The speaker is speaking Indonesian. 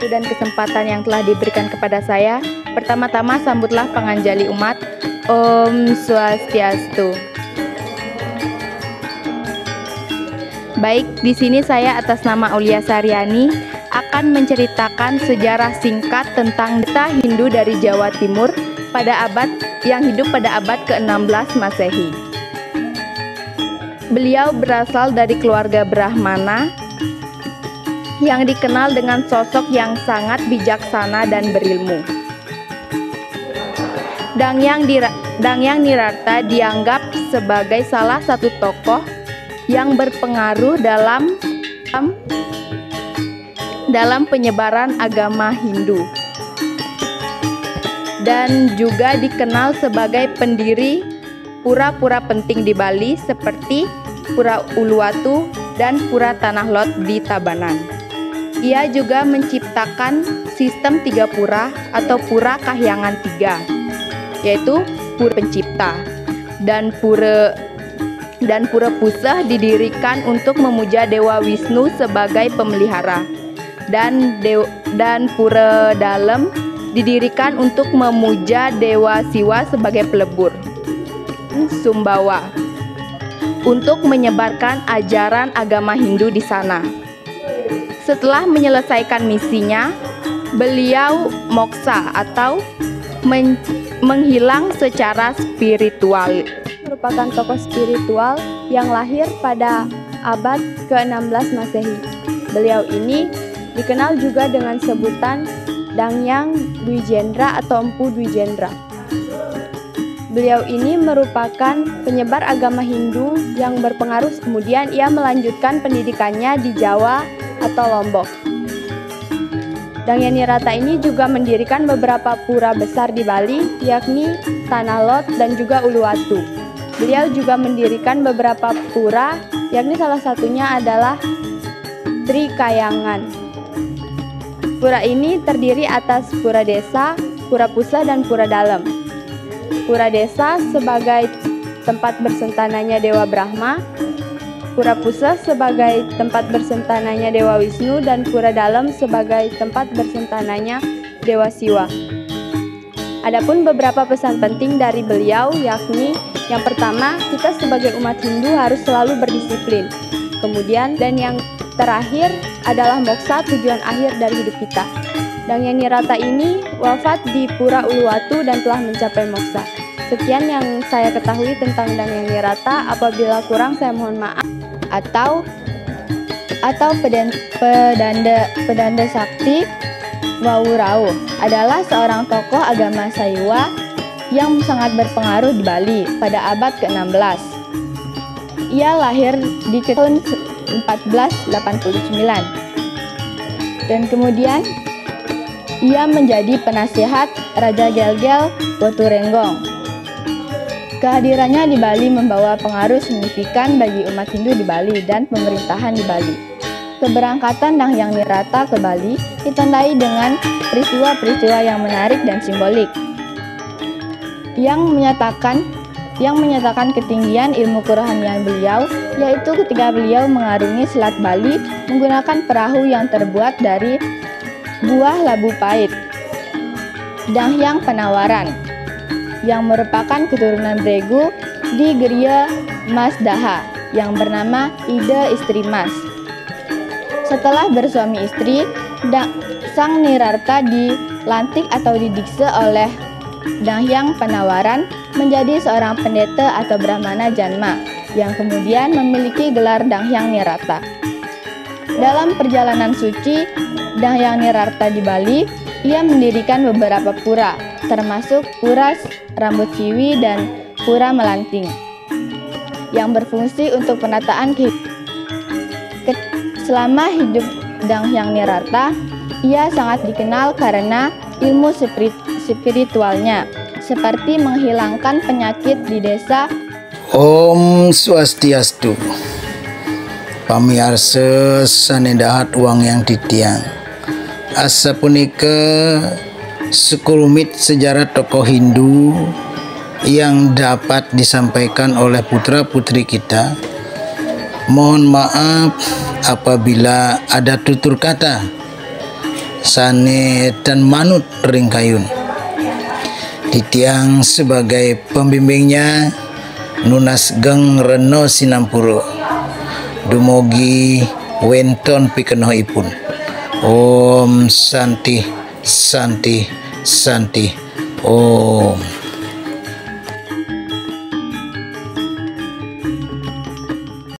dan kesempatan yang telah diberikan kepada saya. Pertama-tama sambutlah penganjali umat. Om Swastiastu. Baik, di sini saya atas nama Aulia Saryani akan menceritakan sejarah singkat tentang Desa Hindu dari Jawa Timur yang hidup pada abad ke-16 Masehi. Beliau berasal dari keluarga Brahmana yang dikenal dengan sosok yang sangat bijaksana dan berilmu. Dangyang Nirarta dianggap sebagai salah satu tokoh yang berpengaruh dalam penyebaran agama Hindu dan juga dikenal sebagai pendiri pura-pura penting di Bali seperti Pura Uluwatu dan Pura Tanah Lot di Tabanan. Ia juga menciptakan sistem 3 pura atau pura kahyangan 3, yaitu Pura Pencipta dan Pura Pusah didirikan untuk memuja Dewa Wisnu sebagai pemelihara, dan Pura Dalem didirikan untuk memuja Dewa Siwa sebagai pelebur, Sumbawa, untuk menyebarkan ajaran agama Hindu di sana. Setelah menyelesaikan misinya, beliau moksa atau menghilang secara spiritual. Merupakan tokoh spiritual yang lahir pada abad ke-16 Masehi. Beliau ini dikenal juga dengan sebutan Dangyang Dwijendra atau Empu Dwijendra. Beliau ini merupakan penyebar agama Hindu yang berpengaruh, kemudian ia melanjutkan pendidikannya di Jawa atau Lombok. Dangyang Nirarta ini juga mendirikan beberapa pura besar di Bali, yakni Tanah Lot dan juga Uluwatu. Beliau juga mendirikan beberapa pura, yakni salah satunya adalah Trikayangan. Pura ini terdiri atas Pura Desa, Pura Pusah, dan Pura Dalem. Pura Desa sebagai tempat bersentananya Dewa Brahma, Pura Pusah sebagai tempat bersentananya Dewa Wisnu, dan Pura Dalem sebagai tempat bersentananya Dewa Siwa. Adapun beberapa pesan penting dari beliau, yakni yang pertama, kita sebagai umat Hindu harus selalu berdisiplin. Kemudian, dan yang terakhir adalah moksa, tujuan akhir dari hidup kita. Dangyang Nirarta ini wafat di Pura Uluwatu dan telah mencapai moksa. Sekian yang saya ketahui tentang Dangyang Nirarta. Apabila kurang, saya mohon maaf. Atau Pedanda Sakti Wawurau tahun seorang tokoh agama Saiwa yang sangat berpengaruh di Bali pada abad ke-16. Ia lahir di tahun 1489 dan kemudian ia menjadi penasihat Raja Gelgel Woturenggong. Kehadirannya di Bali membawa pengaruh signifikan bagi umat Hindu di Bali dan pemerintahan di Bali. Keberangkatan Dangyang Nirarta ke Bali ditandai dengan peristiwa-peristiwa yang menarik dan simbolik yang menyatakan ketinggian ilmu kerohanian beliau, yaitu ketika beliau mengarungi Selat Bali menggunakan perahu yang terbuat dari buah labu pahit, Dangyang Penawaran, yang merupakan keturunan Bregu di Gerya Mas Daha yang bernama Ida Istri Mas. Setelah bersuami istri, Sang Nirarta dilantik atau didiksa oleh Dangyang Penawaran menjadi seorang pendeta atau Brahmana Janma yang kemudian memiliki gelar Dangyang Nirarta. Dalam perjalanan suci Dangyang Nirarta di Bali, ia mendirikan beberapa pura, termasuk Pura Rambut Siwi dan Pura Melanting, yang berfungsi untuk penataan kehidupan. Selama hidup Dangyang Nirarta, ia sangat dikenal karena ilmu spiritualnya, seperti menghilangkan penyakit di desa. Om Swastiastu. Pamiarsa sanedahat uang yang ditiang. Asa punika sekelumit sejarah tokoh Hindu yang dapat disampaikan oleh putra-putri kita. Mohon maaf apabila ada tutur kata sane dan manut ring kayun. Titiang sebagai pembimbingnya nunas geng reno sinampuro dumugi wenton pikenohipun. Om Santi Santi Santi Om.